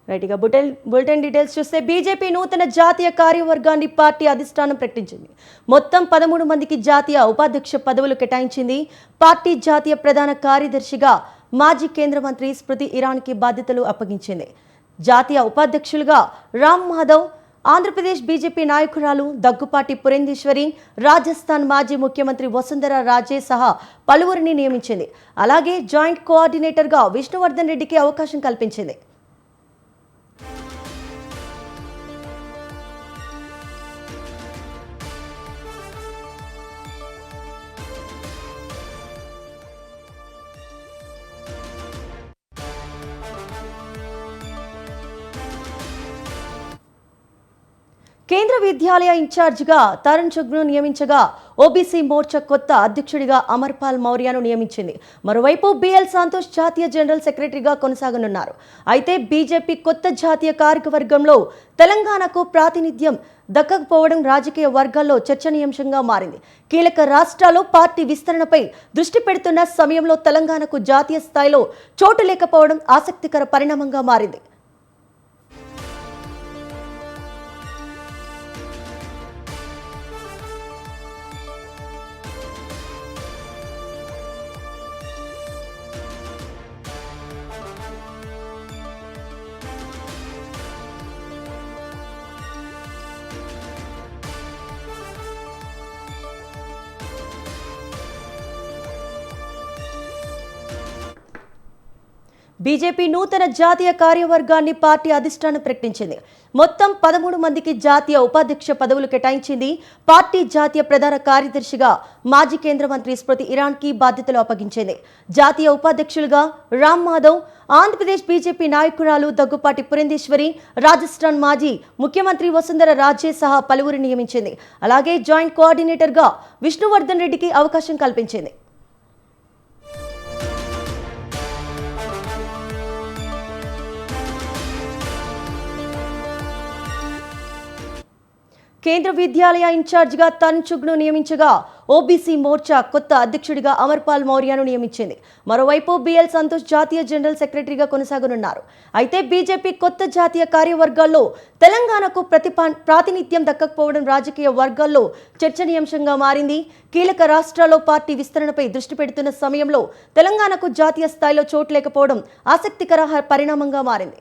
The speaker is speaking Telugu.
రైట్ గా బులెటిన్ డీటెయిల్స్ చూస్తే బీజేపీ నూతన జాతీయ కార్యవర్గాన్ని పార్టీ అధిష్టానం ప్రకటించింది. మొత్తం 13 మందికి జాతీయ ఉపాధ్యక్ష పదవులు కేటాయించింది. పార్టీ జాతీయ ప్రధాన కార్యదర్శిగా మాజీ కేంద్ర మంత్రి స్మృతి ఇరానీకి బాధ్యతలు అప్పగించింది. జాతీయ ఉపాధ్యక్షులుగా రామ్ మాధవ్, ఆంధ్రప్రదేశ్ బీజేపీ నాయకురాలు దగ్గుపాటి పురంధేశ్వరి, రాజస్థాన్ మాజీ ముఖ్యమంత్రి వసుంధర రాజే సహా పలువురిని నియమించింది. అలాగే జాయింట్ కోఆర్డినేటర్గా విష్ణువర్ధన్ రెడ్డికి అవకాశం కల్పించింది. కేంద్ర విద్యాలయ ఇన్ఛార్జిగా తరుణ్ చుగ్ను నియమించగా ఓబీసీ మోర్చా కొత్త అధ్యక్షుడిగా అమర్పాల్ మౌర్యను నియమించింది. మరోవైపు బిఎల్ సంతోష్ జాతీయ జనరల్ సెక్రటరీగా కొనసాగనున్నారు. అయితే బీజేపీ కొత్త జాతీయ కార్యవర్గంలో తెలంగాణకు ప్రాతినిధ్యం దక్కకపోవడం రాజకీయ వర్గాల్లో చర్చనీయాంశంగా మారింది. కీలక రాష్ట్రాల్లో పార్టీ విస్తరణపై దృష్టి పెడుతున్న సమయంలో తెలంగాణకు జాతీయ స్థాయిలో చోటు లేకపోవడం ఆసక్తికర పరిణామంగా మారింది. బీజేపీ నూతన జాతీయ కార్యవర్గాన్ని పార్టీ అధిష్టానం ప్రకటించింది. మొత్తం 13 మందికి జాతీయ ఉపాధ్యక్ష పదవులు కేటాయించింది. పార్టీ జాతీయ ప్రధాన కార్యదర్శిగా మాజీ కేంద్ర మంత్రి స్మృతి ఇరానీకి బాధ్యతలు అప్పగించింది. జాతీయ ఉపాధ్యక్షులుగా రామ్ మాధవ్, ఆంధ్రప్రదేశ్ బీజేపీ నాయకురాలు దగ్గుపాటి పురంధేశ్వరి, రాజస్థాన్ మాజీ ముఖ్యమంత్రి వసుంధర రాజే సహా పలువురిని నియమించింది. అలాగే జాయింట్ కోఆర్డినేటర్గా విష్ణువర్ధన్ రెడ్డికి అవకాశం కల్పించింది. కేంద్ర విద్యాలయ ఇన్ఛార్జిగా తరుణ్ చుగ్ను నియమించగా ఓబీసీ మోర్చా కొత్త అధ్యక్షుడిగా అమర్పాల్ మౌర్యను నియమించింది. మరోవైపు బిఎల్ సంతోష్ జాతీయ జనరల్ సెక్రటరీగా కొనసాగనున్నారు. అయితే బీజేపీ కొత్త జాతీయ కార్యవర్గాల్లో తెలంగాణకు ప్రాతినిధ్యం దక్కకపోవడం రాజకీయ వర్గాల్లో చర్చనీయాంశంగా మారింది. కీలక రాష్ట్రాల్లో పార్టీ విస్తరణపై దృష్టి పెడుతున్న సమయంలో తెలంగాణకు జాతీయ స్థాయిలో చోటు లేకపోవడం ఆసక్తికర పరిణామంగా మారింది.